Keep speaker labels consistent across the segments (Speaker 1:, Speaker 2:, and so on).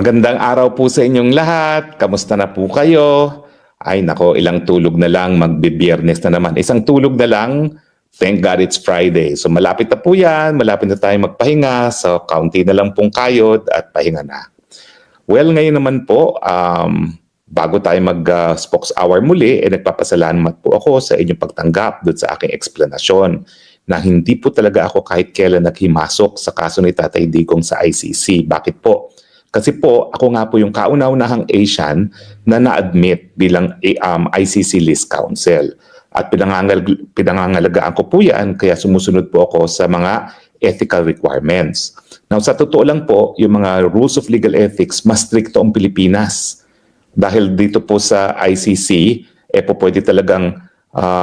Speaker 1: Magandang araw po sa inyong lahat. Kamusta na po kayo? Ay nako, ilang tulog na lang, magbibiyernes na naman. Isang tulog na lang, thank God it's Friday. So malapit na po yan, malapit na tayo magpahinga. So kaunti na lang pong kayod at pahinga na. Well, ngayon naman po, bago tayo mag-spokes hour muli, nagpapasalamat po ako sa inyong pagtanggap doon sa aking eksplanasyon na hindi po talaga ako kahit kailan naghimasok sa kaso ni Tatay Digong sa ICC. Bakit po? Kasi po, ako nga po yung kauna-unahang Asian na na-admit bilang ICC List Counsel. At pinangangalagaan ko po yan, kaya sumusunod po ako sa mga ethical requirements. Now, sa totoo lang po, yung mga rules of legal ethics, mas stricto ang Pilipinas. Dahil dito po sa ICC, po pwede talagang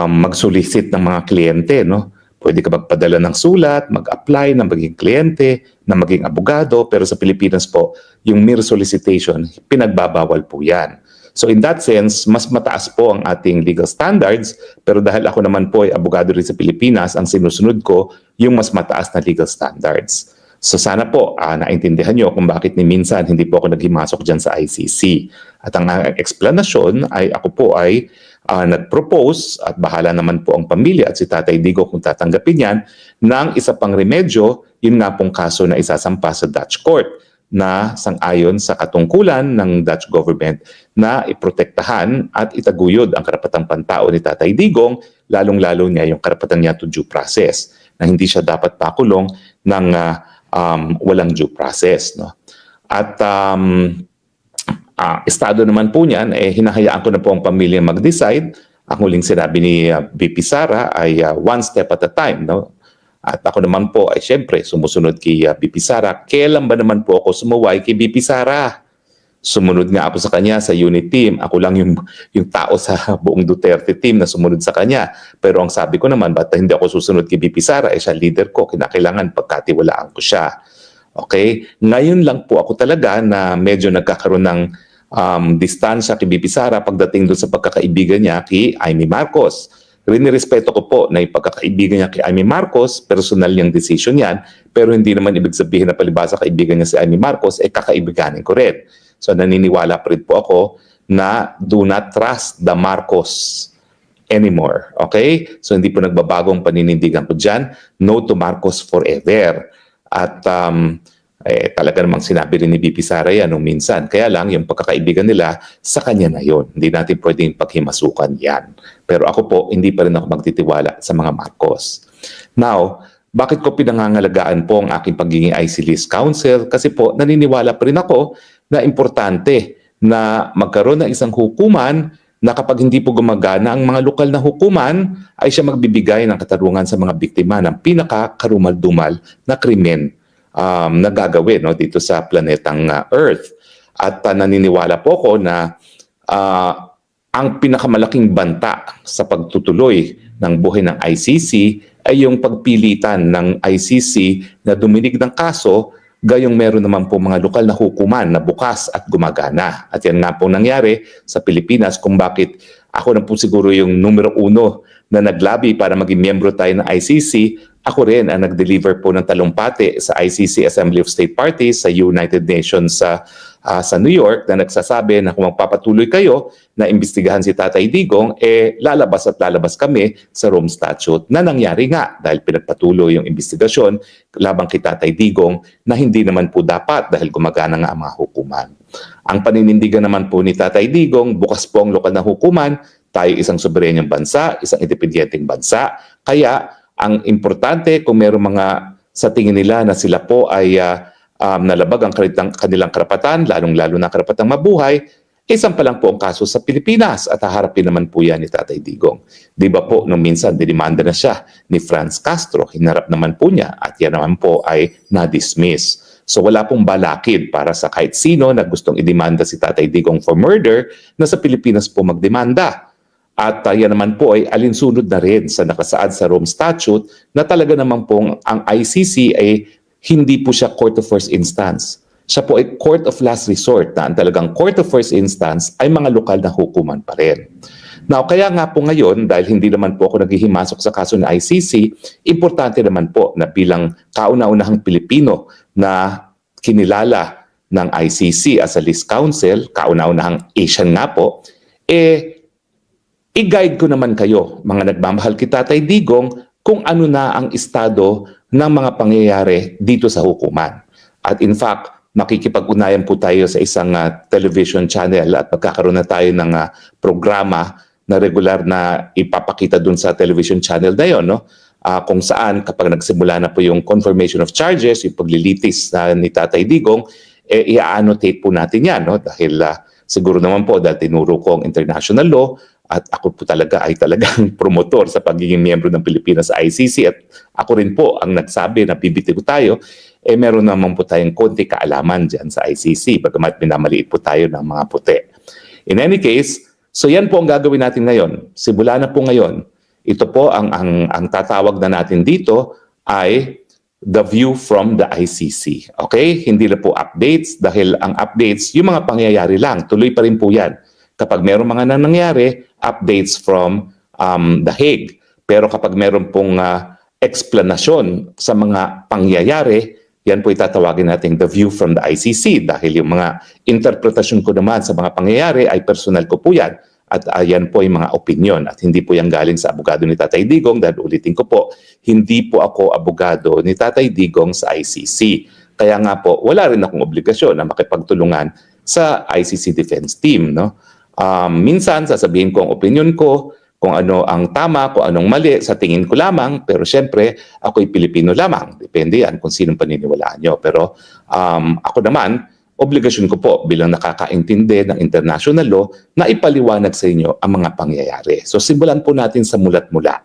Speaker 1: mag-solicit ng mga kliyente, no? Pwede ka magpadala ng sulat, mag-apply na maging kliyente, na maging abogado, pero sa Pilipinas po, yung mere solicitation, pinagbabawal po yan. So in that sense, mas mataas po ang ating legal standards, pero dahil ako naman po ay abogado rin sa Pilipinas, ang sinusunod ko, yung mas mataas na legal standards. So sana po, naintindihan nyo kung bakit ni minsan hindi po ako naghimasok dyan sa ICC. At ang explanation ay ako po ay nag-propose at bahala naman po ang pamilya at si Tatay Digo kung tatanggapin yan ng isa pang remedyo, yun nga pong kaso na isasampa sa Dutch court na sang-ayon sa katungkulan ng Dutch government na iprotektahan at itaguyod ang karapatang pantao ni Tatay Digong, lalong-lalo niya yung karapatan niya to due process, na hindi siya dapat pakulong ng walang due process. No? At estado naman po niyan, hinahayaan ko na po ang pamilya mag-decide. Ang huling sinabi ni VP Sara ay one step at a time. No? At ako naman po ay siyempre sumusunod kay VP Sara. Kailan ba naman po ako sumuway kay VP Sara? Sumunod nga ako sa kanya sa unit team. Ako lang yung tao sa buong Duterte team na sumunod sa kanya. Pero ang sabi ko naman, ba't hindi ako susunod kay VP Sara? Siya leader ko, kinakailangan pagkatiwalaan ko siya. Okay? Ngayon lang po ako talaga na medyo nagkakaroon ng distansya kay VP Sara pagdating doon sa pagkakaibigan niya kay Amy Marcos. Rinirespeto ko po na yung pagkakaibigan niya kay Amy Marcos, personal niyang decision yan, pero hindi naman ibig sabihin na palibasa kaibigan niya si Amy Marcos, kakaibiganin ko rin. So naniniwala pa rin po ako na do not trust the Marcos anymore. Okay? So hindi po nagbabagong paninindigan ko dyan. No to Marcos forever. At talaga namang sinabi rin ni VP Sara yan nung minsan. Kaya lang, yung pagkakaibigan nila, sa kanya na yon. Hindi natin pwedeng paghimasukan yan. Pero ako po, hindi pa rin ako magtitiwala sa mga Marcos. Now, bakit ko pinangangalagaan po ang aking pagiging ICC List Counsel? Kasi po, naniniwala pa rin ako na importante na magkaroon ng isang hukuman na kapag hindi po gumagana ang mga lokal na hukuman, ay siya magbibigay ng katarungan sa mga biktima ng pinakakarumal-dumal na krimen na gagawin dito sa planetang Earth. At naniniwala po ko na ang pinakamalaking banta sa pagtutuloy ng buhay ng ICC ay yung pagpilitan ng ICC na duminig ng kaso gayong meron naman po mga lokal na hukuman na bukas at gumagana. At yan nga po nangyari sa Pilipinas kung bakit ako na po siguro yung numero 1 na naglabi para maging miyembro tayo ng ICC. Ako rin ang nag-deliver po ng talumpati sa ICC Assembly of State Parties sa United Nations sa New York na nagsasabi na kung magpapatuloy kayo na imbestigahan si Tatay Digong, lalabas at lalabas kami sa Rome Statute na nangyari nga dahil pinagpatuloy yung investigasyon labang kay Tatay Digong na hindi naman po dapat dahil gumagana nga ang mga hukuman. Ang paninindigan naman po ni Tatay Digong, bukas po ang lokal na hukuman, tayo isang soberenyong bansa, isang independenteng bansa, kaya ang importante kung mayroong mga sa tingin nila na sila po ay nalabag ang kanilang karapatan, lalong-lalo na karapatang mabuhay, isang pa lang po ang kaso sa Pilipinas at haharapin naman po yan ni Tatay Digong. Di ba po, nung minsan, dinimanda na siya ni Franz Castro, hinarap naman po niya at yan naman po ay na-dismiss. So wala pong balakid para sa kahit sino na gustong idemanda si Tatay Digong for murder na sa Pilipinas po magdemanda. At yan naman po ay alinsunod na rin sa nakasaad sa Rome Statute na talaga naman pong ang ICC ay hindi po siya court of first instance. Siya po ay court of last resort na ang talagang court of first instance ay mga lokal na hukuman pa rin. Now, kaya nga po ngayon, dahil hindi naman po ako naghihimasok sa kaso ng ICC, importante naman po na bilang kauna-unahang Pilipino na kinilala ng ICC as a list counsel, kauna-unahang Asian nga po, i-guide ko naman kayo, mga nagmamahal kay Tatay Digong, kung ano na ang estado ng mga pangyayari dito sa hukuman. At in fact, makikipag-unayan po tayo sa isang television channel at magkakaroon na tayo ng programa na regular na ipapakita dun sa television channel na yun, no? Kung saan kapag nagsimula na po yung confirmation of charges, yung paglilitis ni Tatay Digong, i-annotate po natin yan, no? Dahil siguro naman po dahil tinuro ko ang international law at ako po talaga ay talagang promotor sa pagiging miyembro ng Pilipinas sa ICC at ako rin po ang nagsabi na bibitiw tayo, meron naman po tayong konti kaalaman dyan sa ICC, bagamat minamaliit po tayo ng mga puti. In any case, so yan po ang gagawin natin ngayon. Simula na po ngayon, ito po ang tatawag na natin dito ay the view from the ICC. Okay? Hindi na po updates dahil ang updates, yung mga pangyayari lang, tuloy pa rin po yan. Kapag meron mga nangyari, updates from The Hague. Pero kapag meron pong explanation sa mga pangyayari, yan po itatawagin natin the view from the ICC dahil yung mga interpretasyon ko naman sa mga pangyayari ay personal ko po yan. At yan po yung mga opinion at hindi po yan galing sa abogado ni Tatay Digong dahil ulitin ko po, hindi po ako abogado ni Tatay Digong sa ICC. Kaya nga po, wala rin akong obligasyon na makipagtulungan sa ICC Defense Team. No? Minsan, sasabihin ko ang opinion ko, kung ano ang tama, kung anong mali, sa tingin ko lamang. Pero syempre, ako'y Pilipino lamang. Depende yan kung sinong paniniwalaan nyo. Pero ako naman, obligasyon ko po bilang nakakaintindi ng international law na ipaliwanag sa inyo ang mga pangyayari. So simulan po natin sa mulat-mula.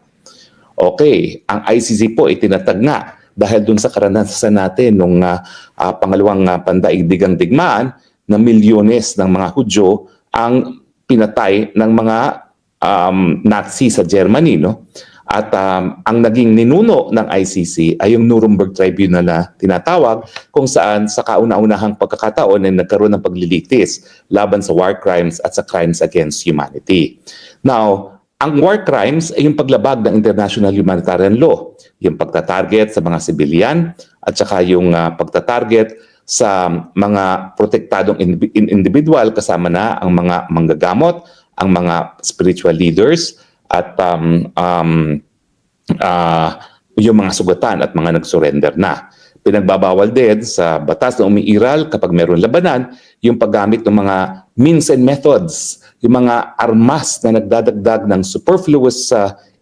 Speaker 1: Okay, ang ICC po itinatag na dahil dun sa karanasan natin nung pangalawang pandaigdigang digmaan na milyones ng mga Hudyo ang pinatay ng mga Nazi sa Germany, no? At ang naging ninuno ng ICC ay yung Nuremberg Tribunal na tinatawag kung saan sa kauna-unahang pagkakataon ay nagkaroon ng paglilitis laban sa war crimes at sa crimes against humanity. Now, ang war crimes ay yung paglabag ng international humanitarian law, yung pagtatarget sa mga civilian at saka yung pagtatarget sa mga protektadong individual kasama na ang mga manggagamot, ang mga spiritual leaders, at yung mga sugatan at mga nag-surrender na. Pinagbabawal din sa batas na umiiral kapag mayroon labanan, yung paggamit ng mga means and methods, yung mga armas na nagdadagdag ng superfluous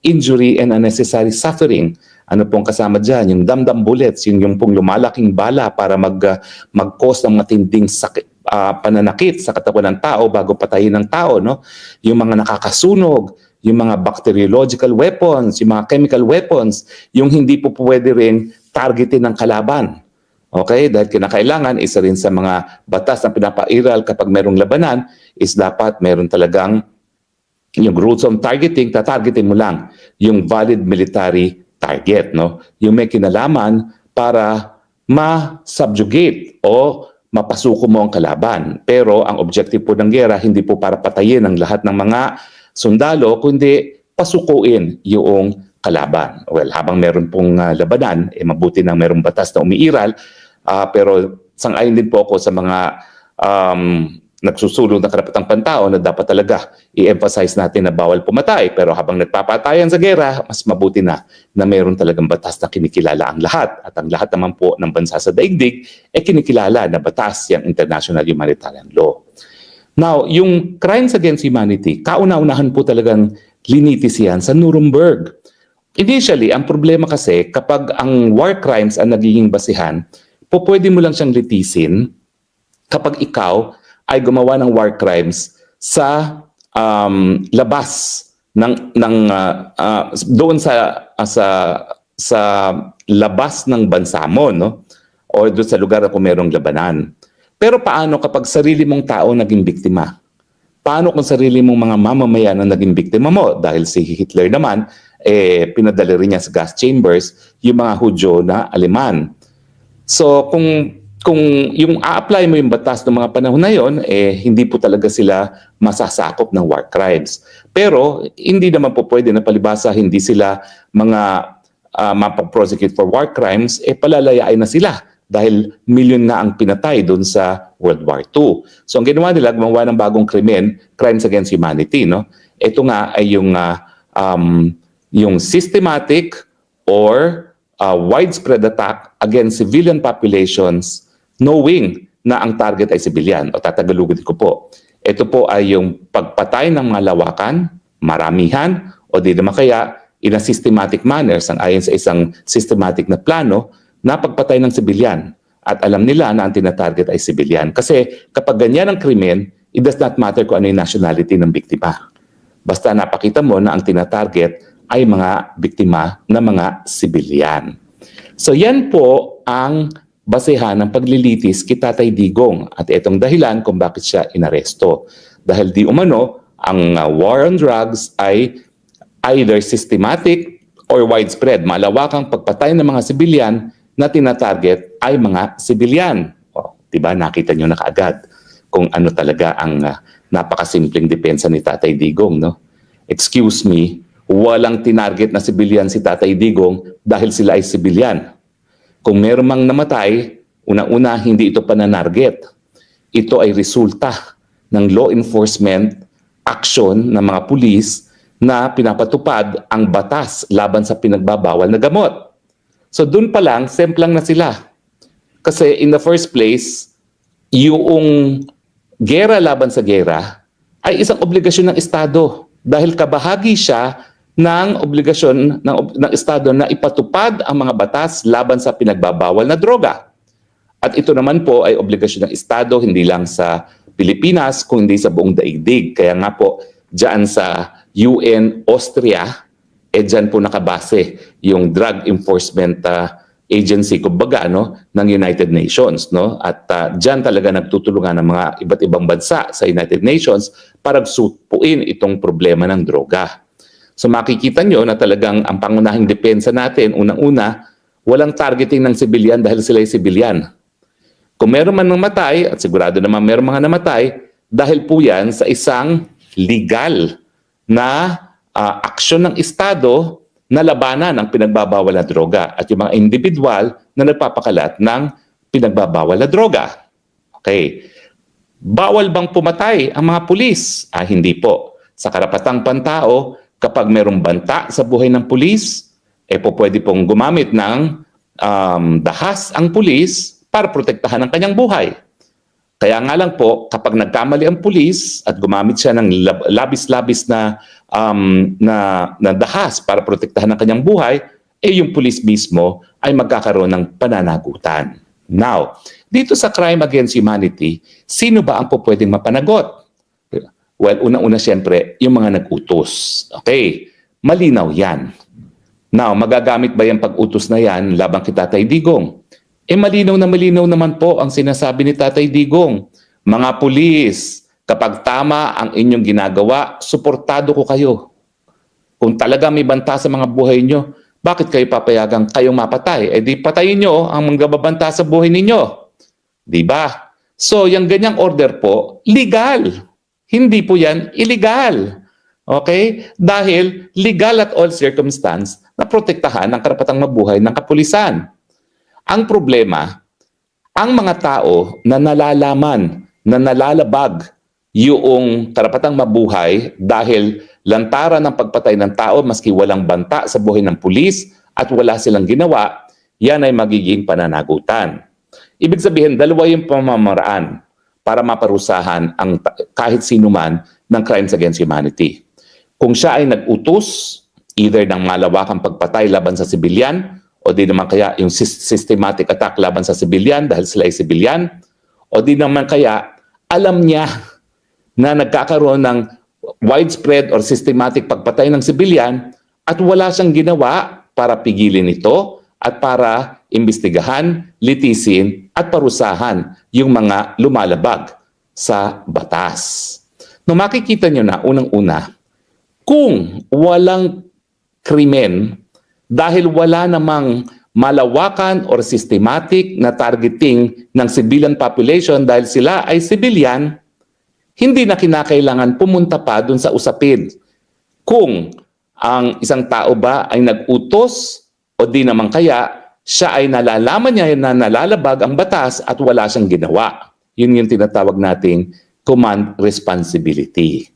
Speaker 1: injury and unnecessary suffering. Ano pong kasama dyan? Yung damdam bullets, yung pong lumalaking bala para mag-cause ng matinding sakit, pananakit sa katawan ng tao bago patayin ng tao. No? Yung mga nakakasunog, yung mga bacteriological weapons, yung mga chemical weapons, yung hindi po pwede rin targetin ng kalaban. Okay? Dahil kinakailangan, isa rin sa mga batas na pinapairal kapag merong labanan is dapat meron talagang yung rules on targeting, tatargetin mo lang yung valid military target. No? Yung may kinalaman para ma-subjugate o mapasuko mo ang kalaban. Pero ang objective po ng gera, hindi po para patayin ang lahat ng mga sundalo, kundi pasukuin yung kalaban. Well, habang meron pong labanan, mabuti nang merong batas na umiiral, pero sang-ayon din po ako sa mga nagsusulong na karapatang pantao na dapat talaga i-emphasize natin na bawal pumatay. Pero habang nagpapatayan sa gera, mas mabuti na meron talagang batas na kinikilala ang lahat. At ang lahat naman po ng bansa sa daigdig, kinikilala na batas yung international humanitarian law. Now, yung crimes against humanity, kauna-unahan po talagang linitis yan sa Nuremberg. Initially, ang problema kasi kapag ang war crimes ang nagiging basihan, pwede mo lang siyang litisin kapag ikaw ay gumawa ng war crimes sa labas doon sa labas ng bansa mo, no? O doon sa lugar na kung merong labanan. Pero paano kapag sarili mong tao naging biktima? Paano kung sarili mong mga mamamayan ang naging biktima mo? Dahil si Hitler naman, pinadala rin niya sa gas chambers yung mga Hudyo na Aleman. So kung yung a-apply mo yung batas ng mga panahon na yon, hindi po talaga sila masasakop ng war crimes. Pero hindi naman po pwede na palibasa, hindi sila mga mapaprosecute for war crimes, palalayain na sila dahil milyon na ang pinatay doon sa World War II. So ang ginawa nila, gumawa ng bagong krimen, crimes against humanity. No? Ito nga ay yung systematic or widespread attack against civilian populations knowing na ang target ay civilian. O tatagalugin ko po. Ito po ay yung pagpatay ng mga lawakan, maramihan, o di naman kaya in a systematic manner, ayon sa isang systematic na plano, na pagpatay ng civilian. At alam nila na ang tinatarget ay civilian. Kasi kapag ganyan ang krimen, it does not matter kung ano yung nationality ng biktima. Basta napakita mo na ang tinatarget ay mga biktima na mga civilian. So yan po ang basehan ng paglilitis kay Tatay Digong. At itong dahilan kung bakit siya inaresto. Dahil di umano, ang war on drugs ay either systematic or widespread. Malawakang pagpatay ng mga sibilyan na tinatarget ay mga sibilyan. O, diba? Nakita nyo na kaagad kung ano talaga ang napakasimpleng depensa ni Tatay Digong. No? Excuse me, walang tinarget na sibilyan si Tatay Digong dahil sila ay sibilyan. Kung meron mang namatay, unang-una hindi ito pananarget. Ito ay resulta ng law enforcement action ng mga pulis na pinapatupad ang batas laban sa pinagbabawal na gamot. So doon pa lang, semplang na sila. Kasi in the first place, yung gera laban sa gera ay isang obligasyon ng Estado dahil kabahagi siya ng obligasyon ng Estado na ipatupad ang mga batas laban sa pinagbabawal na droga. At ito naman po ay obligasyon ng Estado hindi lang sa Pilipinas kundi sa buong daigdig. Kaya nga po dyan sa UN Austria, dyan po nakabase yung Drug Enforcement Agency, kumbaga, no, ng United Nations. No? At dyan talaga nagtutulungan ng mga iba't ibang bansa sa United Nations para supuin itong problema ng droga. So makikita nyo na talagang ang pangunahing depensa natin, unang-una, walang targeting ng sibilyan dahil sila ay sibilyan. Kung meron man namatay, at sigurado naman meron mga namatay, dahil po yan sa isang legal na aksyon ng Estado na labanan ang pinagbabawal na droga at yung mga individual na nagpapakalat ng pinagbabawal na droga. Okay. Bawal bang pumatay ang mga pulis? Hindi po. Sa karapatang pantao, kapag mayroong banta sa buhay ng pulis, pwede pong gumamit ng dahas ang pulis para protektahan ang kanyang buhay. Kaya nga lang po, kapag nagkamali ang pulis at gumamit siya ng labis-labis na dahas para protektahan ang kanyang buhay, yung pulis mismo ay magkakaroon ng pananagutan. Now, dito sa crime against humanity, sino ba ang pwedeng mapanagot? Well, unang-una siyempre, yung mga nag-utos. Okay, malinaw yan. Now, magagamit ba yung pag-utos na yan labang kay Tatay Digong? Malinaw na malinaw naman po ang sinasabi ni Tatay Digong. Mga pulis, kapag tama ang inyong ginagawa, suportado ko kayo. Kung talaga may banta sa mga buhay nyo, bakit kayo papayagang kayong mapatay? Di patayin nyo ang manggababanta sa buhay ninyo. Di ba? So, yung ganyang order po, legal. Hindi po yan illegal. Okay? Dahil legal at all circumstance na protektahan ang karapatang mabuhay ng kapulisan. Ang problema, ang mga tao na nalalaman, na nalalabag yung karapatang mabuhay dahil lantaran ng pagpatay ng tao maski walang banta sa buhay ng pulis at wala silang ginawa, yan ay magiging pananagutan. Ibig sabihin, dalawa yung pamamaraan para maparusahan ang kahit sino man ng crimes against humanity. Kung siya ay nag-utos, either ng malawakang pagpatay laban sa sibilyan, o di naman kaya yung systematic attack laban sa sibilyan dahil sila ay sibilyan, o di naman kaya alam niya na nagkakaroon ng widespread or systematic pagpatay ng sibilyan at wala siyang ginawa para pigilin ito at para imbestigahan, litisin at parusahan yung mga lumalabag sa batas. No, makikita nyo na unang-una, kung walang krimen dahil wala namang malawakan or systematic na targeting ng civilian population dahil sila ay civilian, hindi na kinakailangan pumunta pa dun sa usapin. Kung ang isang tao ba ay nag-utos o di naman kaya siya ay nalalaman niya na nalalabag ang batas at wala siyang ginawa. Yun yung tinatawag nating command responsibility.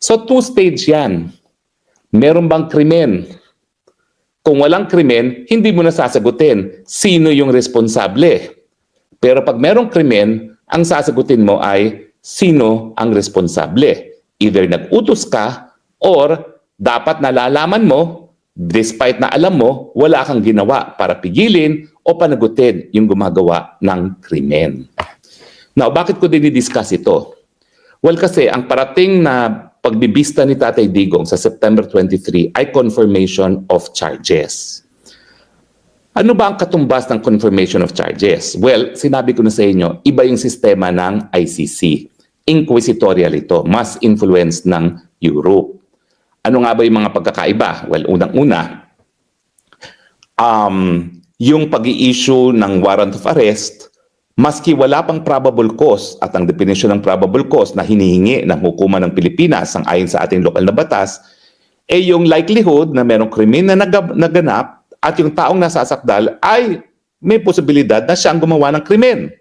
Speaker 1: So two-stage yan. Meron bang krimen? Kung walang krimen, hindi mo na sasagutin sino yung responsable. Pero pag merong krimen, ang sasagutin mo ay sino ang responsable. Either nag-utos ka or dapat nalalaman mo, despite na alam mo, wala kang ginawa para pigilin o panagutin yung gumagawa ng krimen. Now, bakit ko dinidiscuss ito? Well, kasi ang parating na pagbibista ni Tatay Digong sa September 23 ay confirmation of charges. Ano ba ang katumbas ng confirmation of charges? Well, sinabi ko na sa inyo, iba yung sistema ng ICC. Inquisitorial ito, mas influence ng Europe. Ano nga ba yung mga pagkakaiba? Well, unang-una, yung pag-i-issue ng warrant of arrest, maski wala pang probable cause at ang definition ng probable cause na hinihingi ng hukuman ng Pilipinas ang ayon sa ating lokal na batas, yung likelihood na merong krimen na naganap at yung taong nasasakdal ay may posibilidad na siya ang gumawa ng krimen.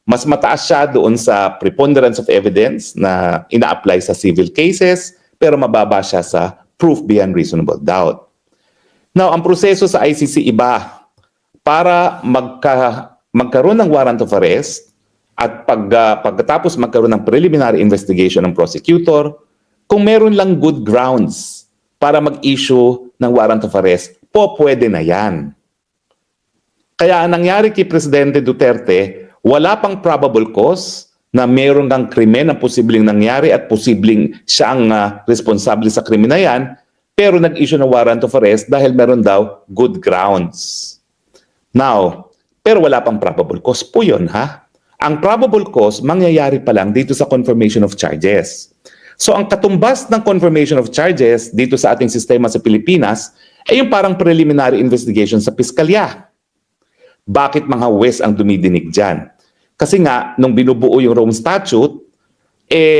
Speaker 1: Mas mataas siya doon sa preponderance of evidence na ina-apply sa civil cases, pero mababa siya sa proof beyond reasonable doubt. Now, ang proseso sa ICC iba. Para magkaroon ng warrant of arrest at pagkatapos magkaroon ng preliminary investigation ng prosecutor, kung meron lang good grounds para mag-issue ng warrant of arrest, pwede na yan. Kaya nangyari kay Presidente Duterte, wala pang probable cause na meron kang krimen na posibleng nangyari at posibleng siya ang responsable sa krimen na yan, pero nag-issue ng warrant of arrest dahil meron daw good grounds. Now, pero wala pang probable cause po yun, ha? Ang probable cause, mangyayari pa lang dito sa confirmation of charges. So, ang katumbas ng confirmation of charges dito sa ating sistema sa Pilipinas ay yung parang preliminary investigation sa piskalya. Bakit mga huwes ang dumidinig dyan? Kasi nga, nung binubuo yung Rome Statute,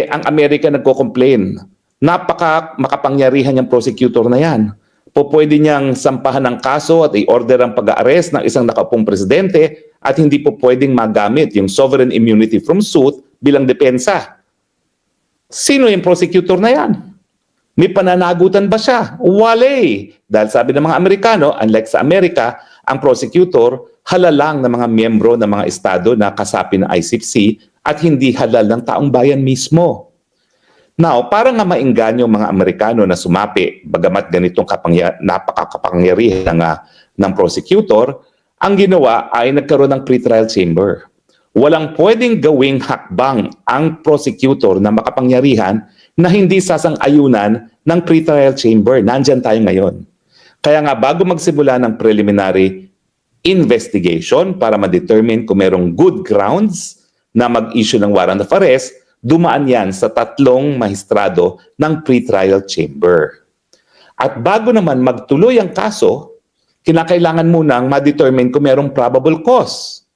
Speaker 1: ang Amerika nagko-complain. Makapangyarihan yung prosecutor na yan. Pwede niyang sampahan ng kaso at i-order ang pag-arrest ng isang nakapong presidente at hindi po pwedeng magamit yung sovereign immunity from suit bilang depensa. Sino yung prosecutor na yan? May pananagutan ba siya? Wale! Dahil sabi ng mga Amerikano, unlike sa Amerika, ang prosecutor halal lang ng mga miyembro ng mga estado na kasapi ng ICC at hindi halal ng taong bayan mismo. Now, para nga maingganyo mga Amerikano na sumapi, bagamat ganitong napakakapangyarihan ng prosecutor, ang ginawa ay nagkaroon ng pretrial chamber. Walang pwedeng gawing hakbang ang prosecutor na makapangyarihan na hindi sasang-ayunan ng pretrial chamber. Nandyan tayo ngayon. Kaya nga bago magsimula ng preliminary investigation para ma-determine kung merong good grounds na mag-issue ng warrant of arrest, dumaan yan sa 3 mahistrado ng pretrial chamber. At bago naman magtuloy ang kaso, kinakailangan munang ma-determine kung merong probable cause.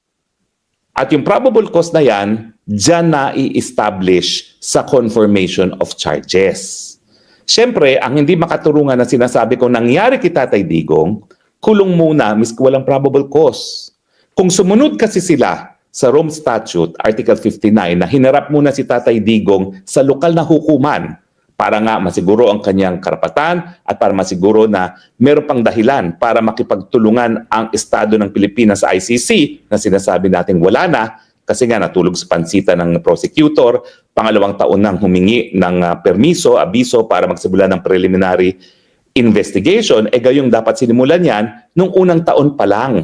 Speaker 1: At yung probable cause na yan, dyan na i-establish sa confirmation of charges. Siyempre, ang hindi makaturungan na sinasabi ko nangyari kay Tatay Digong, kulong muna miski walang probable cause. Kung sumunod kasi sila sa Rome Statute, Article 59, na hinarap muna si Tatay Digong sa lokal na hukuman para nga masiguro ang kanyang karapatan at para masiguro na meron pang dahilan para makipagtulungan ang Estado ng Pilipinas sa ICC na sinasabi natin wala na kasi nga natulog sa pansita ng prosecutor, pangalawang taon nang humingi ng permiso, abiso para magsimula ng preliminary investigation, gayong dapat sinimulan yan nung unang taon pa lang.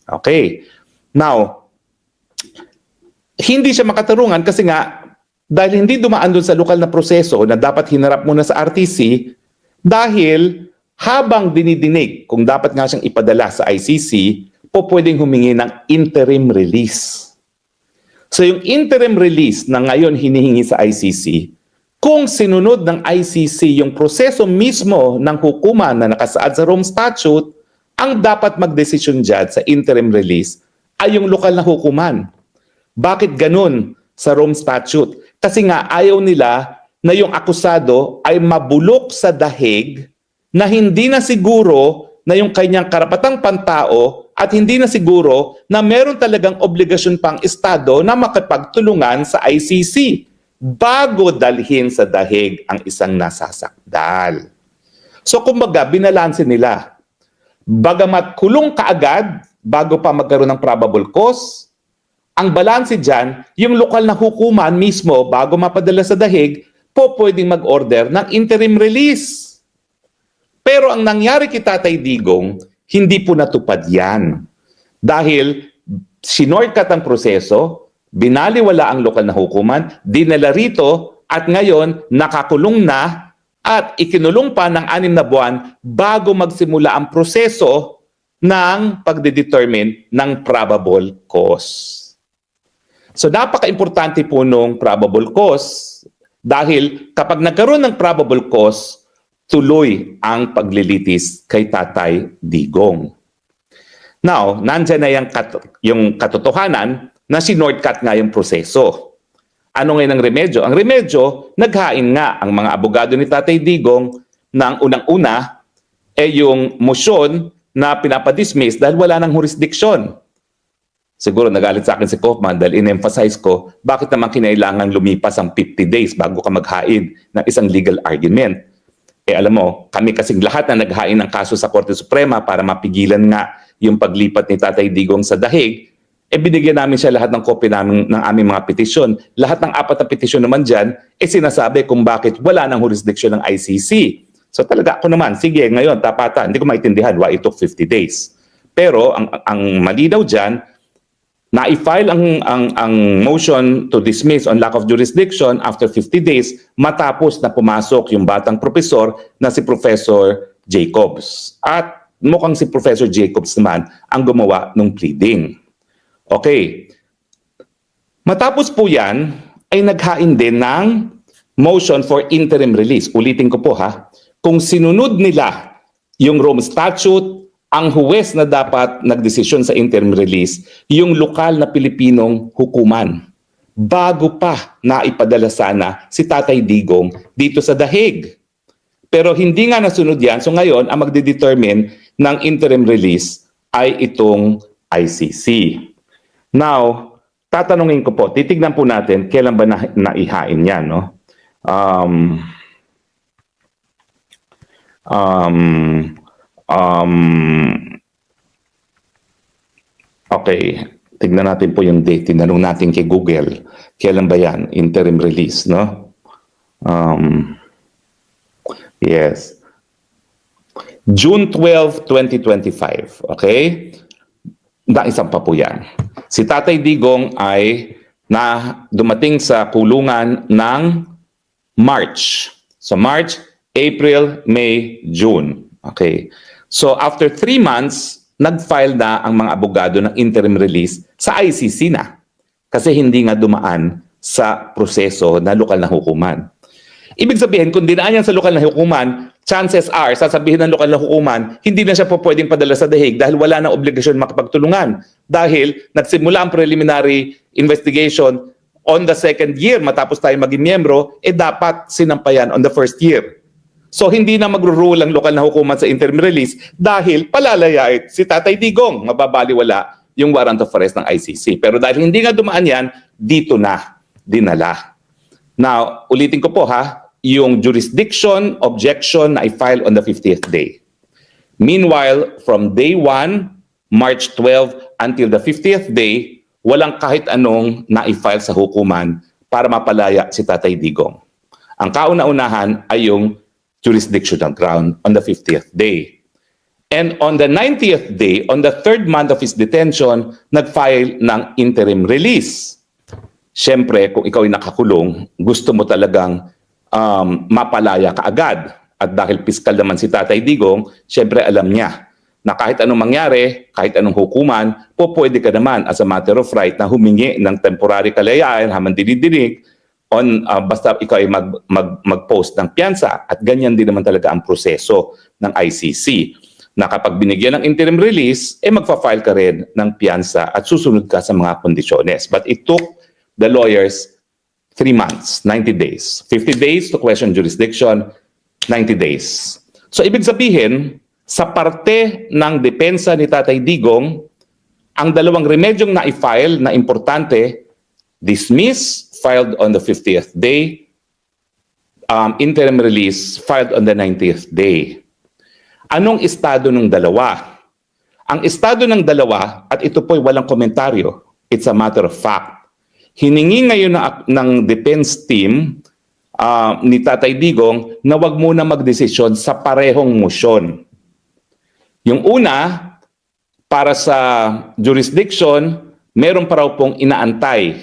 Speaker 1: Okay. Now, hindi siya makatarungan kasi nga dahil hindi dumaan doon sa lokal na proseso na dapat hinarap muna sa RTC dahil habang dinidinig kung dapat nga siyang ipadala sa ICC, pwedeng humingi ng interim release. So yung interim release na ngayon hinihingi sa ICC, kung sinunod ng ICC yung proseso mismo ng hukuman na nakasaad sa Rome Statute, ang dapat magdesisyon dyan sa interim release ay yung lokal na hukuman. Bakit ganun sa Rome Statute? Kasi nga ayaw nila na yung akusado ay mabulok sa dahig na hindi na siguro na yung kanyang karapatang pantao at hindi na siguro na meron talagang obligasyon pang Estado na makipagtulungan sa ICC bago dalhin sa dahig ang isang nasasakdal. So kumbaga, binalanse nila. Bagamat kulong kaagad bago pa magkaroon ng probable cause, ang balanse dyan, yung lokal na hukuman mismo bago mapadala sa dahig, pwedeng mag-order ng interim release. Pero ang nangyari kay Tatay Digong, hindi po natupad yan. Dahil sinortcut ang proseso, binaliwala ang lokal na hukuman, dinala rito, at ngayon nakakulong na at ikinulong pa ng 6 na buwan bago magsimula ang proseso ng pagdedetermine ng probable cause. So napaka-importante po nung probable cause dahil kapag nagkaroon ng probable cause, tuloy ang paglilitis kay Tatay Digong. Now, nandyan na yung katotohanan na sinortcut nga yung proseso. Ano ngayon ang remedyo? Ang remedyo, naghain nga ang mga abogado ni Tatay Digong ng unang-una yung motion na pinapadismiss dahil wala ng jurisdiction. Siguro nagalit sa akin si Kaufman dahil in-emphasize ko bakit naman kinailangan lumipas ang 50 days bago ka maghain ng isang legal argument. Alam mo, kami kasing lahat na naghain ng kaso sa Korte Suprema para mapigilan nga yung paglipat ni Tatay Digong sa dahig, binigyan namin siya lahat ng kopya ng aming mga petisyon. Lahat ng 4 na petisyon naman dyan, sinasabi kung bakit wala ng jurisdiction ng ICC. So talaga ako naman, sige ngayon, tapatan. Hindi ko maintindihan why it took 50 days. Pero ang malinaw dyan, na-file ang motion to dismiss on lack of jurisdiction after 50 days matapos na pumasok yung batang profesor na si Professor Jacobs. At mukhang si Professor Jacobs naman ang gumawa ng pleading. Okay. Matapos po yan, ay naghain din ng motion for interim release. Ulitin ko po ha, kung sinunod nila yung Rome Statute, ang huwes na dapat nagdesisyon sa interim release, yung lokal na Pilipinong hukuman. Bago pa naipadala sana si Tatay Digong dito sa dahig. Pero hindi nga nasunod yan, so ngayon ang magdedetermine ng interim release ay itong ICC. Now, tatanungin ko po, titignan po natin kailan ba naihain yan, no? Okay, tignan natin po yung date. Tinanong natin kay Google, kailan ba yan? Interim release, no? Yes. June 12, 2025. Okay? Naisang pa po yan. Si Tatay Digong ay dumating sa kulungan ng March. So March, April, May, June. Okay. So after 3 months, nag-file na ang mga abogado ng interim release sa ICC na. Kasi hindi nga dumaan sa proseso na lokal na hukuman. Ibig sabihin, kung dinaan yan sa lokal na hukuman, chances are, sasabihin ng lokal na hukuman, hindi na siya po pwedeng padala sa dahig dahil wala na obligasyon makipagtulungan. Dahil nagsimula ang preliminary investigation on the 2nd year, matapos tayo maging miyembro, dapat sinampayan on the 1st year. So hindi na magro-rule ang lokal na hukuman sa interim release dahil palalayait si Tatay Digong, mababaliwala yung warrant of arrest ng ICC. Pero dahil hindi nga dumaan yan, dito na dinala. Now, ulitin ko po ha, yung jurisdiction objection na i-file on the 50th day. Meanwhile, from day 1, March 12 until the 50th day, walang kahit anong na-i-file sa hukuman para mapalaya si Tatay Digong. Ang kauna-unahan ay yung jurisdictional ground on the 50th day. And on the 90th day, on the 3rd month of his detention, nag-file ng interim release. Siyempre, kung ikaw ay nakakulong, gusto mo talagang mapalaya ka agad. At dahil piskal naman si Tatay Digong, siyempre alam niya na kahit anong mangyari, kahit anong hukuman, pwede ka naman as a matter of right na humingi ng temporary kalayaan, habang dinidinig, basta ikaw ay mag-post ng piyansa. At ganyan din naman talaga ang proseso ng ICC. Na kapag binigyan ng interim release, magfa-file ka rin ng piyansa at susunod ka sa mga kondisyones. But it took the lawyers 3 months, 90 days. 50 days to question jurisdiction, 90 days. So ibig sabihin, sa parte ng depensa ni Tatay Digong, ang dalawang remedyong na-file na importante, dismiss, filed on the 50th day, interim release, filed on the 90th day. Anong estado ng dalawa? Ang estado ng dalawa, at ito po'y walang komentaryo, it's a matter of fact. Hiningi ngayon ng defense team ni Tatay Digong na wag muna magdesisyon sa parehong motion. Yung una, para sa jurisdiction, meron pa raw pong inaantay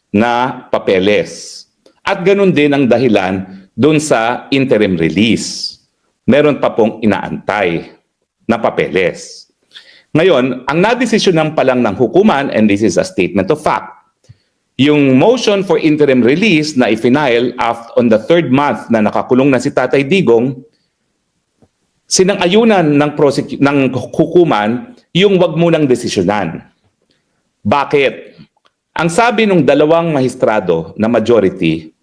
Speaker 1: na papeles. At ganun din ang dahilan dun sa interim release. Meron pa pong inaantay na papeles. Ngayon, ang nadesisyonan pa lang ng hukuman, and this is a statement of fact, yung motion for interim release na i-file on the 3rd month na nakakulong na si Tatay Digong, sinang-ayunan ng hukuman yung wag munang desisyonan. Bakit? Ang sabi ng dalawang mahistrado na majority,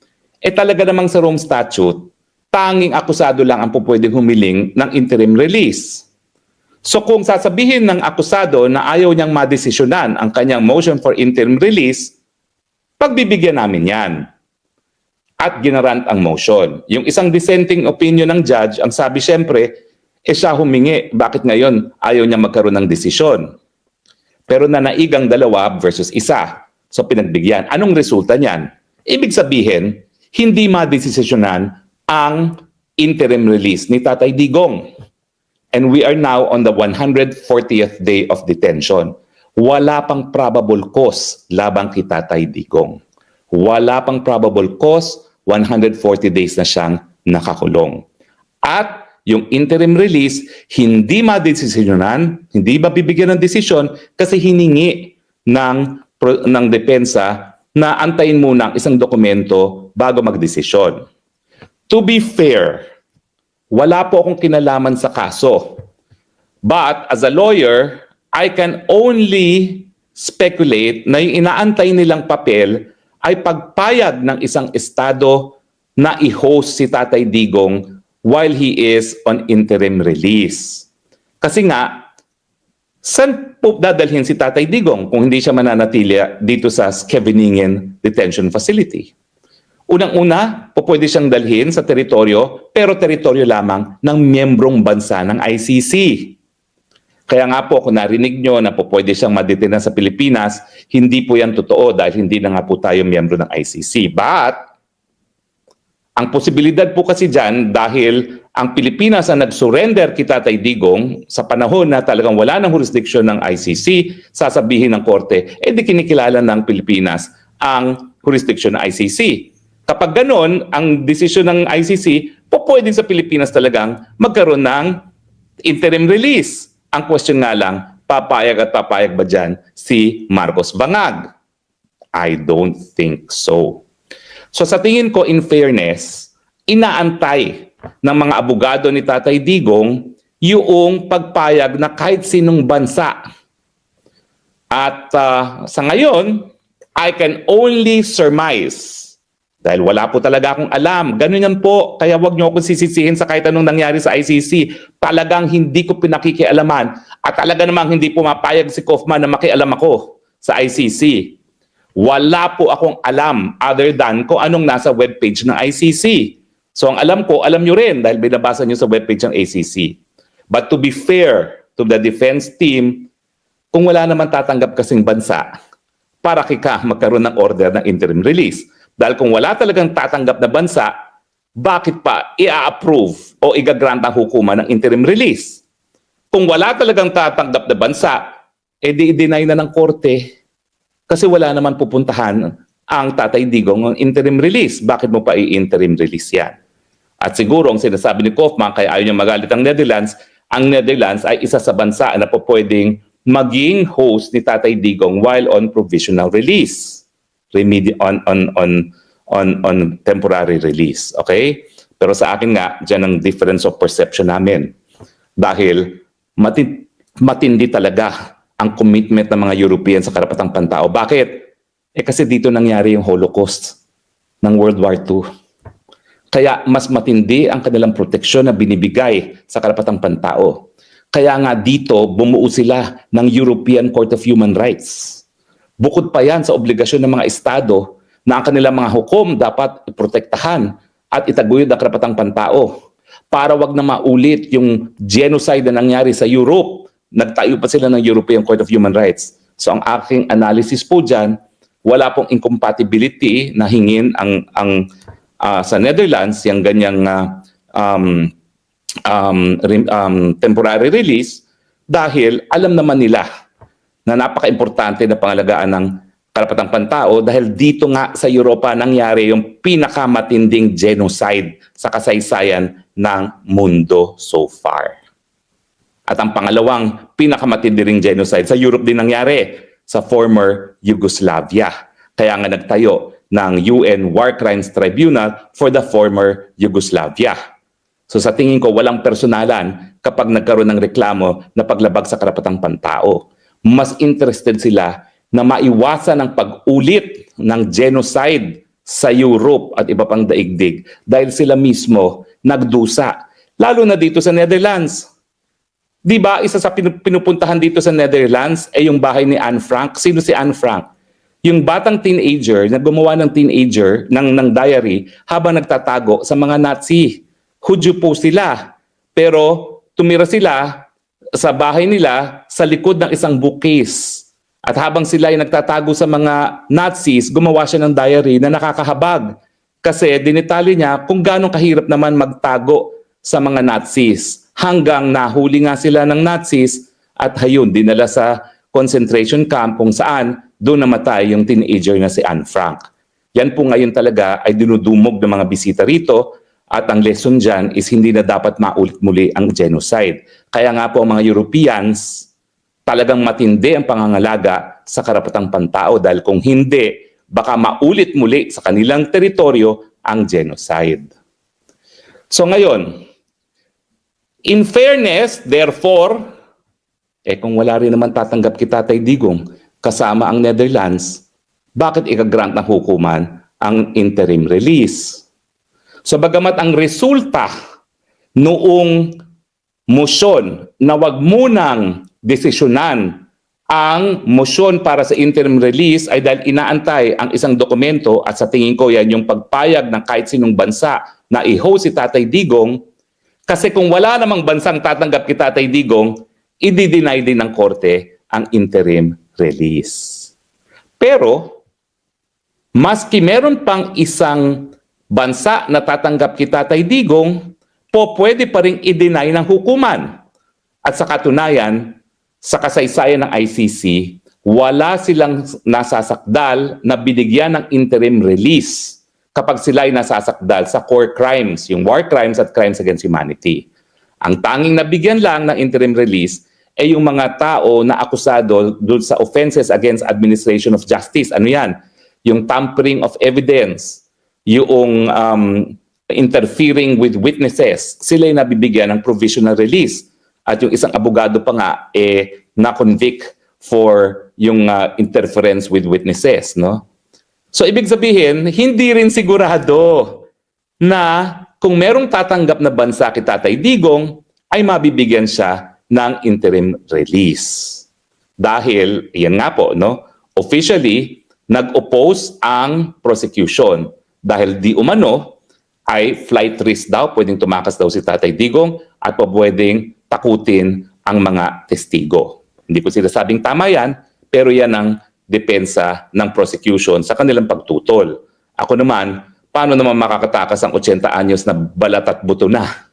Speaker 1: talaga namang sa Rome Statute, tanging akusado lang ang pupwedeng humiling ng interim release. So kung sasabihin ng akusado na ayaw niyang madesisyonan ang kanyang motion for interim release, pagbibigyan namin yan. At ginarant ang motion. Yung isang dissenting opinion ng judge, ang sabi siyempre, siya humingi. Bakit ngayon ayaw niya magkaroon ng desisyon? Pero nanaigang dalawa versus isa. So pinagbigyan. Anong resulta niyan? Ibig sabihin, hindi madesisyonan ang interim release ni Tatay Digong. And we are now on the 140th day of detention. Wala pang probable cause labang kay Tatay Digong. Wala pang probable cause, 140 days na siyang nakakulong. At yung interim release, hindi madesisyonan, hindi mabibigyan ng desisyon kasi hiningi ng depensa na antayin muna ang isang dokumento bago magdesisyon. To be fair, wala po akong kinalaman sa kaso. But as a lawyer, I can only speculate na yung inaantay nilang papel ay pagpayag ng isang estado na i-host si Tatay Digong while he is on interim release. Kasi nga, saan po dadalhin si Tatay Digong kung hindi siya mananatili dito sa Scheveningen Detention Facility? Unang-una, pwede siyang dalhin sa teritoryo, pero teritoryo lamang ng miyembrong bansa ng ICC. Kaya nga po, kung narinig nyo na pwede siyang madetena sa Pilipinas, hindi po yan totoo dahil hindi na nga po tayo miyembro ng ICC. But, ang posibilidad po kasi dyan, dahil ang Pilipinas ang nag-surrender kay Tatay Digong sa panahon na talagang wala ng jurisdiction ng ICC, sasabihin ng korte, di kinikilala ng Pilipinas ang jurisdiction ng ICC. Kapag ganon, ang desisyon ng ICC, pwede sa Pilipinas talagang magkaroon ng interim release. Ang question nga lang, papayag at papayag ba dyan si Marcos Bangag? I don't think so. So sa tingin ko, in fairness, inaantay ng mga abogado ni Tatay Digong yung pagpayag na kahit sinong bansa. At sa ngayon, I can only surmise. Dahil wala po talaga akong alam. Ganun yan po. Kaya wag niyo akong sisisihin sa kahit anong nangyari sa ICC. Talagang hindi ko pinakikialaman. At talaga namang hindi pumapayag si Kaufman na makialam ako sa ICC. Wala po akong alam other than kung anong nasa webpage ng ICC. So ang alam ko, alam nyo rin dahil binabasa nyo sa webpage ng ACC. But to be fair to the defense team, kung wala naman tatanggap kasing bansa, para kika magkaroon ng order ng interim release. Dahil kung wala talagang tatanggap na bansa, bakit pa i-approve o i-grant ang hukuman ng interim release? Kung wala talagang tatanggap na bansa, di-deny na ng korte. Kasi wala naman pupuntahan ang Tatay Digong ng interim release. Bakit mo pa i-interim release yan? At siguro ang sinasabi ni Kaufman, kaya ayaw niya magalit ang Netherlands ay isa sa bansa na pwedeng maging host ni Tatay Digong while on provisional release. On temporary release. Okay? Pero sa akin nga, dyan ang difference of perception namin. Dahil matindi talaga ang commitment ng mga European sa karapatang pantao. Bakit? Kasi dito nangyari yung Holocaust ng World War II. Kaya mas matindi ang kanilang proteksyon na binibigay sa karapatang pantao. Kaya nga dito, bumuo sila ng European Court of Human Rights. Bukod pa yan sa obligasyon ng mga estado na ang kanilang mga hukom dapat protektahan at itaguyod ang karapatang pantao para wag na maulit yung genocide na nangyari sa Europe. Nagtayo pa sila ng European Court of Human Rights. So ang aking analysis po dyan, wala pong incompatibility na hingin sa Netherlands yung ganyang temporary release dahil alam naman nila na napaka-importante na pangalagaan ng karapatang pantao dahil dito nga sa Europa nangyari yung pinakamatinding genocide sa kasaysayan ng mundo so far. At ang pangalawang pinakamatindi ring genocide sa Europe din nangyari sa former Yugoslavia. Kaya nga nagtayo ng UN War Crimes Tribunal for the former Yugoslavia. So sa tingin ko walang personalan kapag nagkaroon ng reklamo na paglabag sa karapatang pantao. Mas interested sila na maiwasan ang pag-ulit ng genocide sa Europe at iba pang daigdig dahil sila mismo nagdusa. Lalo na dito sa Netherlands. Di ba isa sa pinupuntahan dito sa Netherlands ay yung bahay ni Anne Frank? Sino si Anne Frank? Yung batang teenager na gumawa ng ng diary habang nagtatago sa mga Nazi. Hudyo po sila. Pero tumira sila sa bahay nila sa likod ng isang bookcase. At habang sila ay nagtatago sa mga Nazis, gumawa siya ng diary na nakakahabag. Kasi dinitali niya kung gaano kahirap naman magtago sa mga Nazis. Hanggang nahuli nga sila ng Nazis at hayun, dinala sa concentration camp kung saan doon namatay yung teenager na si Anne Frank. Yan po ngayon talaga ay dinudumog ng mga bisita rito at ang lesson dyan is hindi na dapat maulit muli ang genocide. Kaya nga po ang mga Europeans talagang matindi ang pangangalaga sa karapatang pantao dahil kung hindi, baka maulit muli sa kanilang teritoryo ang genocide. So ngayon, in fairness, therefore, kung wala rin naman tatanggap kita Tatay Digong kasama ang Netherlands, bakit ikagrant ng hukuman ang interim release? So bagamat ang resulta noong motion na wag munang desisyonan ang motion para sa interim release ay dahil inaantay ang isang dokumento at sa tingin ko yan yung pagpayag ng kahit sinong bansa na i-host si Tatay Digong. Kasi kung wala namang bansang tatanggap kay Tatay Digong, i-deny din ng korte ang interim release. Pero, maski meron pang isang bansa na tatanggap kay Tatay Digong, pwede pa rin i-deny ng hukuman. At sa katunayan, sa kasaysayan ng ICC, wala silang nasasakdal na binigyan ng interim release kapag sila ay nasasakdal sa core crimes, yung war crimes at crimes against humanity. Ang tanging nabigyan lang ng interim release ay yung mga tao na akusado doon sa offenses against administration of justice. Ano yan? Yung tampering of evidence, yung interfering with witnesses, sila ay nabibigyan ng provisional release. At yung isang abogado pa nga, na-convict for yung interference with witnesses, no? So ibig sabihin, hindi rin sigurado na kung merong tatanggap na bansa kay Tatay Digong, ay mabibigyan siya ng interim release. Dahil, yan nga po, no? Officially, nag-oppose ang prosecution. Dahil di umano, ay flight risk daw, pwedeng tumakas daw si Tatay Digong at pwedeng takutin ang mga testigo. Hindi ko sinasabing tama yan, pero yan ang depensa ng prosecution sa kanilang pagtutol. Ako naman, paano naman makakatakas ang 80 anyos na balat at buto na?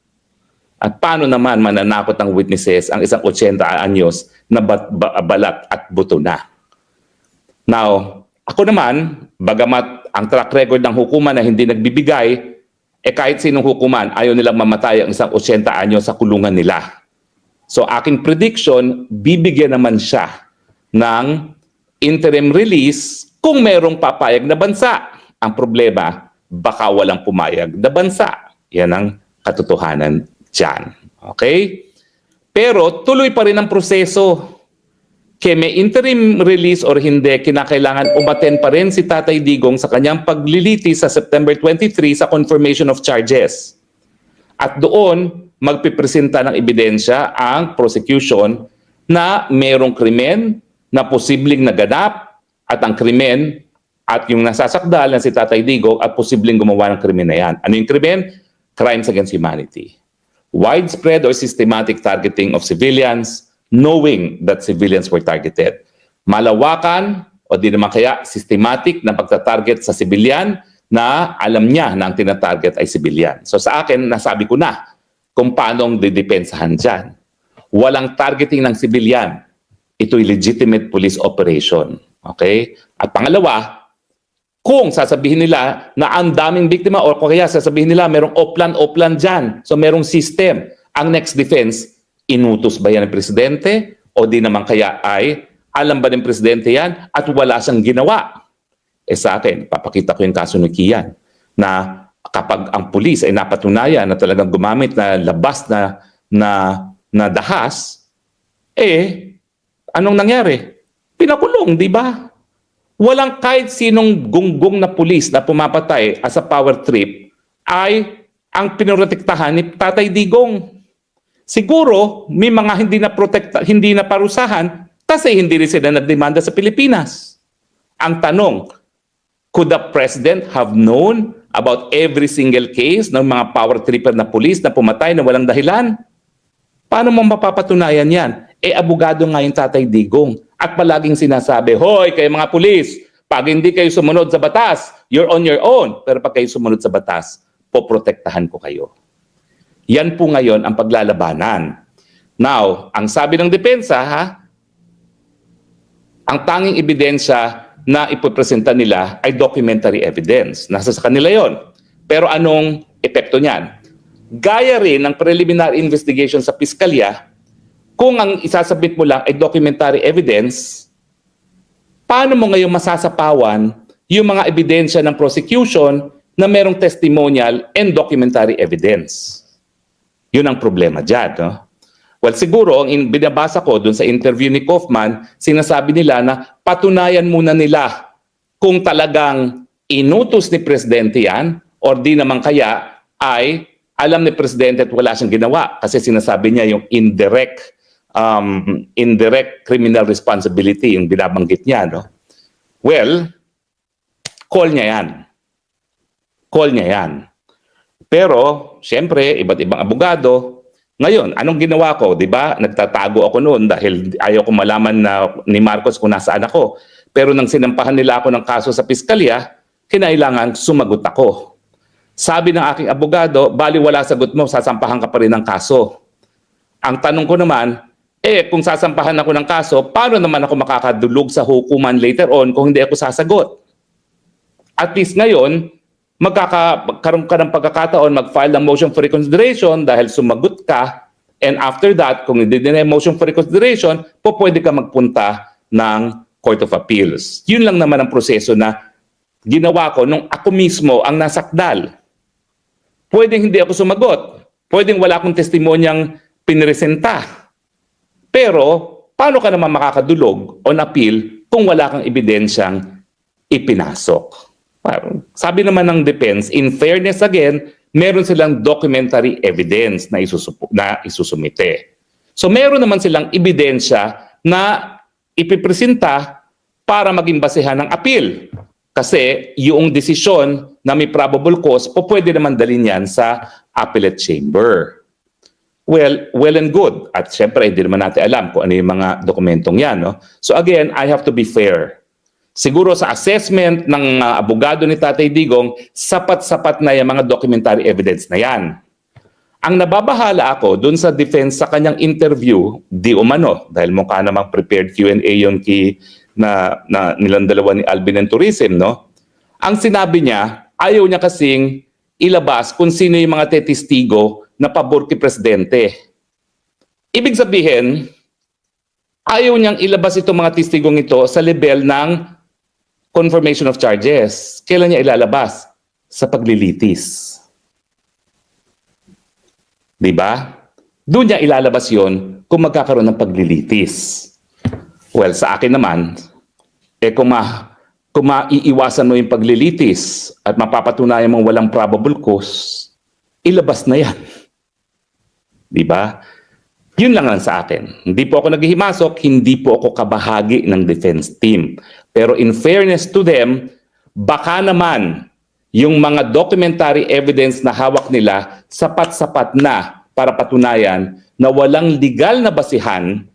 Speaker 1: At paano naman mananakot ng witnesses ang isang 80 anyos na balat at buto na? Now, ako naman, bagamat ang track record ng hukuman na hindi nagbibigay, kahit sinong hukuman, ayaw nilang mamatay ang isang 80 anyos sa kulungan nila. So aking prediction, bibigyan naman siya ng interim release kung merong papayag na bansa. Ang problema, baka walang pumayag na bansa. Yan ang katotohanan dyan. Okay? Pero tuloy pa rin ang proseso. Kaya may interim release or hindi, kinakailangan umaten pa rin si Tatay Digong sa kanyang pagliliti sa September 23 sa confirmation of charges. At doon, magpipresenta ng ebidensya ang prosecution na merong krimen na posibleng naganap at ang krimen at yung nasasakdal na si Tatay Digong at posibleng gumawa ng krimen na yan. Ano yung krimen? Crimes against humanity. Widespread or systematic targeting of civilians, knowing that civilians were targeted. Malawakan o di naman kaya systematic na pagtatarget sa civilian na alam niya na ang tinatarget ay civilian. So sa akin, nasabi ko na kung paano didepensahan dyan. Walang targeting ng civilian. Ito'y legitimate police operation. Okay? At pangalawa, kung sasabihin nila na ang daming biktima o kaya sasabihin nila merong oplan dyan. So merong system. Ang next defense, inutos ba yan ng presidente? O di naman kaya ay alam ba ng presidente yan at wala siyang ginawa? Sa akin, papakita ko yung kaso ni Kian na kapag ang pulis ay napatunayan na talagang gumamit na labas na dahas, anong nangyari? Pinakulong, di ba? Walang kahit sinong gunggong na pulis na pumapatay as a power trip ay ang pinoprotektahan ni Tatay Digong. Siguro, may mga hindi na parusahan kasi hindi rin sila nagdemanda sa Pilipinas. Ang tanong, could the president have known about every single case ng mga power tripper na pulis na pumatay na walang dahilan? Paano mo mapapatunayan yan? Abogado nga yung Tatay Digong. At palaging sinasabi, hoy, kayo mga pulis, pag hindi kayo sumunod sa batas, you're on your own. Pero pag kayo sumunod sa batas, poprotektahan ko kayo. Yan po ngayon ang paglalabanan. Now, ang sabi ng depensa, ang tanging ebidensya na ipopresenta nila ay documentary evidence. Nasa sa kanila yon. Pero anong epekto niyan? Gaya rin ng preliminary investigation sa piskalya, kung ang isasabit mo lang ay documentary evidence, paano mo ngayon masasapawan yung mga ebidensya ng prosecution na merong testimonial and documentary evidence? Yun ang problema dyan. No? Well, siguro, ang binabasa ko dun sa interview ni Kaufman, sinasabi nila na patunayan muna nila kung talagang inutos ni Presidente yan or di naman kaya ay alam ni Presidente at wala siyang ginawa kasi sinasabi niya yung indirect criminal responsibility yung binabanggit niya. No? Well, call niya yan. Call niya yan. Pero, siyempre, iba't ibang abogado. Ngayon, anong ginawa ko? Diba? Nagtatago ako noon dahil ayaw ko malaman na ni Marcos kung nasaan ako. Pero nang sinampahan nila ako ng kaso sa piskalya, kinailangan sumagot ako. Sabi ng aking abogado, bali wala sagot mo, sasampahan ka pa rin ng kaso. Ang tanong ko naman, kung sasampahan ako ng kaso, paano naman ako makakadulog sa hukuman later on kung hindi ako sasagot? At least ngayon, magkakaroon ka ng pagkakataon mag-file ng motion for reconsideration dahil sumagot ka, and after that, kung hindi din motion for reconsideration, pwede ka magpunta ng Court of Appeals. Yun lang naman ang proseso na ginawa ko nung ako mismo ang nasakdal. Pwedeng hindi ako sumagot. Pwedeng wala akong testimonyang pinresenta. Pero, paano ka naman makakadulog on appeal kung wala kang ebidensyang ipinasok? Sabi naman ng defense, in fairness again, meron silang documentary evidence na isusumite. So meron naman silang ebidensya na ipipresenta para maging basehan ng appeal. Kasi yung desisyon na may probable cause, pwede naman dalhin yan sa appellate chamber. Well and good. At syempre, hindi naman natin alam kung ano yung mga dokumentong yan. No? So again, I have to be fair. Siguro sa assessment ng abogado ni Tatay Digong, sapat-sapat na yung mga documentary evidence na yan. Ang nababahala ako dun sa defense sa kanyang interview, di umano, dahil mukha namang prepared Q&A yun na nilang dalawa ni Alvin and Tourism, no? Ang sinabi niya, ayaw niya kasing ilabas kung sino yung mga testigo na pabor kay Presidente. Ibig sabihin, ayaw niyang ilabas itong mga testigong ito sa level ng confirmation of charges. Kailan niya ilalabas? Sa paglilitis. Diba? Doon niya ilalabas yon kung magkakaroon ng paglilitis. Well, sa akin naman, kung maiiwasan mo yung paglilitis at mapapatunayan mong walang probable cause, ilabas na yan. Di ba? Yun lang sa akin. Hindi po ako naghihimasok, hindi po ako kabahagi ng defense team. Pero in fairness to them, baka naman yung mga documentary evidence na hawak nila sapat-sapat na para patunayan na walang legal na basihan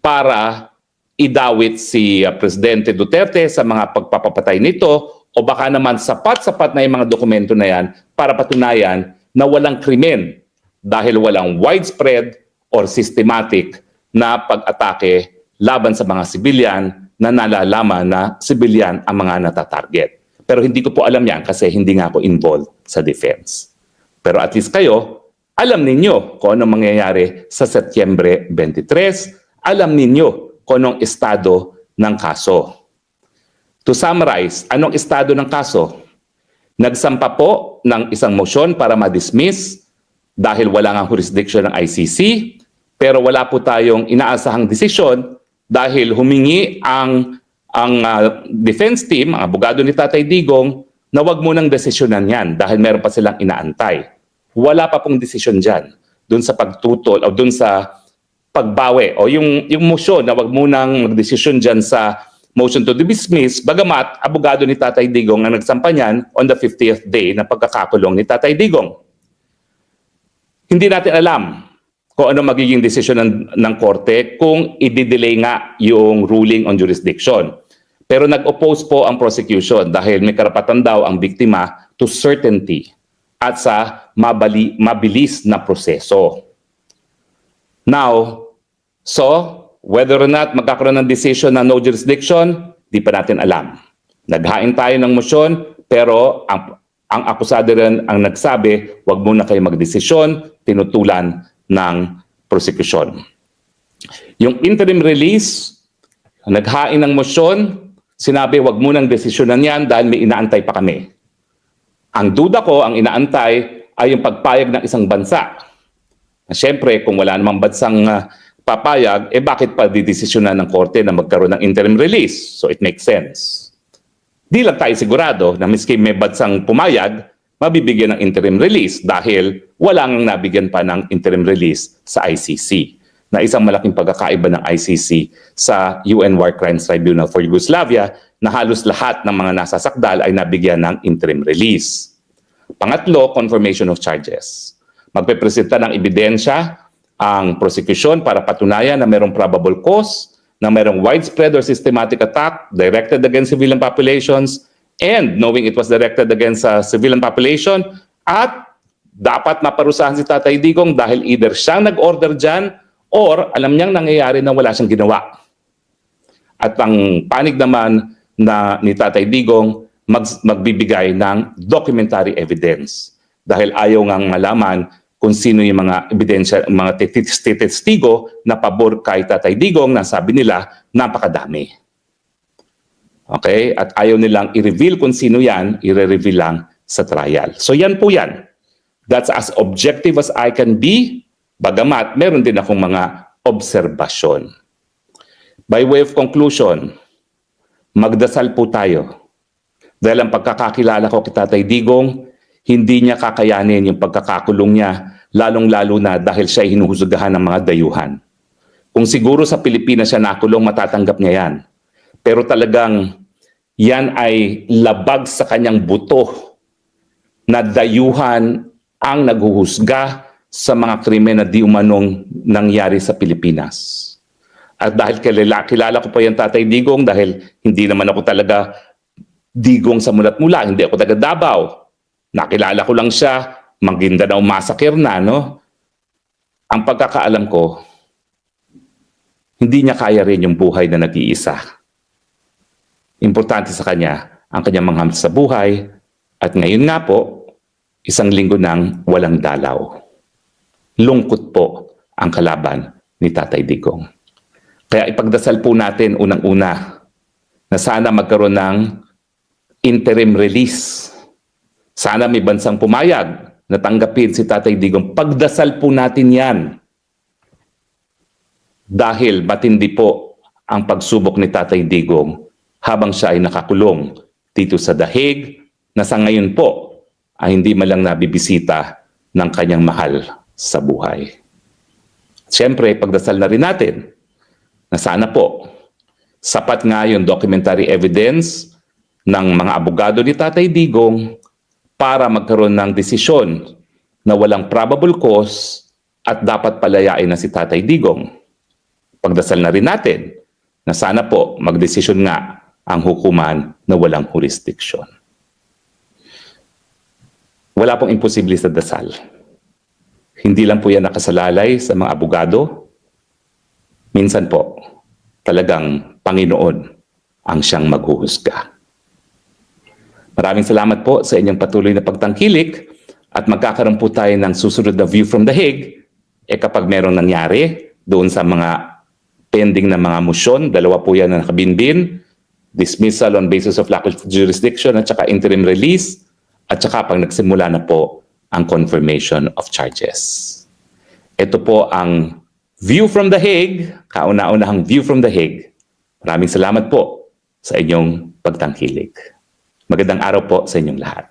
Speaker 1: para idawit si Presidente Duterte sa mga pagpapatay nito, o baka naman sapat-sapat na yung mga dokumento na yan para patunayan na walang krimen dahil walang widespread or systematic na pag-atake laban sa mga sibilyan na nalalaman na sibilyan ang mga natatarget. Pero hindi ko po alam yan kasi hindi nga ako involved sa defense. Pero at least kayo, alam ninyo kung anong mangyayari sa Setyembre 23, alam ninyo kung anong estado ng kaso. To summarize, anong estado ng kaso? Nagsampa po ng isang motion para ma-dismiss dahil wala nga jurisdiction ng ICC, pero wala po tayong inaasahang desisyon dahil humingi ang defense team, ang abogado ni Tatay Digong, na wag munang desisyonan yan dahil meron pa silang inaantay. Wala pa pong desisyon dyan dun sa pagtutol o dun sa pagbawi o yung motion na wag munang magdesisyon dyan sa motion to dismiss, bagamat abogado ni Tatay Digong ang nagsampa niyan on the 50th day na pagkakakulong ni Tatay Digong. Hindi natin alam kung ano magiging desisyon ng korte kung i-delay nga yung ruling on jurisdiction. Pero nag-oppose po ang prosecution dahil may karapatan daw ang biktima to certainty at sa mabilis na proseso. Now, so whether or not magkakaroon ng decision na no jurisdiction, di pa natin alam. Naghain tayo ng motion, pero ang akusado rin ang nagsabi, wag muna kayo magdesisyon, tinutulan ng prosecution. Yung interim release, naghain ng motion, sinabi wag munang desisyonan yan dahil may inaantay pa kami. Ang duda ko, ang inaantay ay yung pagpayag ng isang bansa. Siyempre, kung wala namang bansang papayag, bakit pa didesisyonan ng korte na magkaroon ng interim release? So it makes sense. Di lang tayo sigurado na miski may bansang pumayag, mabibigyan ng interim release dahil walang nabigyan pa ng interim release sa ICC, na isang malaking pagkakaiba ng ICC sa UN War Crimes Tribunal for Yugoslavia na halos lahat ng mga nasasakdal ay nabigyan ng interim release. Pangatlo, confirmation of charges. Magpepresenta ng ebidensya ang prosecution para patunayan na mayroong probable cause, na mayroong widespread or systematic attack directed against civilian populations, and knowing it was directed against civilian population, at dapat maparusahan si Tatay Digong dahil either siyang nag-order dyan or alam niyang nangyayari na wala siyang ginawa. At ang panig naman na ni Tatay Digong magbibigay ng documentary evidence dahil ayaw ngang malaman kung sino yung mga ebidensya, mga testigo na pabor kay Tatay Digong na sabi nila napakadami. Okay? At ayaw nilang i-reveal kung sino yan, i-reveal lang sa trial. So yan po yan. That's as objective as I can be, bagamat meron din akong mga obserbasyon. By way of conclusion, magdasal po tayo. Dahil ang pagkakakilala ko kay Tatay Digong, hindi niya kakayanin yung pagkakakulong niya, lalong-lalo na dahil siya ay hinuhusgahan ng mga dayuhan. Kung siguro sa Pilipinas siya nakulong, matatanggap niya yan. Pero talagang yan ay labag sa kanyang buto na dayuhan ang naghuhusga sa mga krimen na di umanong nangyari sa Pilipinas. At dahil kilala ko pa yung Tatay Digong dahil hindi naman ako talaga Digong sa mulat mula, hindi ako taga Davao. Nakilala ko lang siya, Maguindanao massacre na, no? Ang pagkakaalam ko, hindi niya kaya rin yung buhay na nag-iisa. Importante sa kanya ang kanyang mangham sa buhay, at ngayon nga po, isang linggo nang walang dalaw. Lungkot po ang kalaban ni Tatay Digong. Kaya ipagdasal po natin unang-una na sana magkaroon ng interim release. Sana may bansang pumayag na tanggapin si Tatay Digong. Pagdasal po natin yan. Dahil matindi po ang pagsubok ni Tatay Digong habang siya ay nakakulong dito sa The Hague, na sa ngayon po ay hindi malang nabibisita ng kanyang mahal sa buhay. siyempre, pagdasal na rin natin na sana po sapat nga yung documentary evidence ng mga abogado ni Tatay Digong para magkaroon ng desisyon na walang probable cause at dapat palayain na si Tatay Digong. Pagdasal na rin natin na sana po magdesisyon nga ang hukuman na walang jurisdiction. Wala pong imposible sa dasal. Hindi lang po yan nakasalalay sa mga abogado. Minsan po, talagang Panginoon ang siyang maghuhusga. Maraming salamat po sa inyong patuloy na pagtangkilik at magkakaroon po tayo ng susunod na View from the Hague kapag merong nangyari doon sa mga pending na mga motion. Dalawa po yan na nakabinbin, dismissal on basis of lack of jurisdiction at saka interim release at saka pag nagsimula na po ang confirmation of charges. Ito po ang View from the Hague, kauna-unahang View from the Hague. Maraming salamat po sa inyong pagtangkilik. Magandang araw po sa inyong lahat.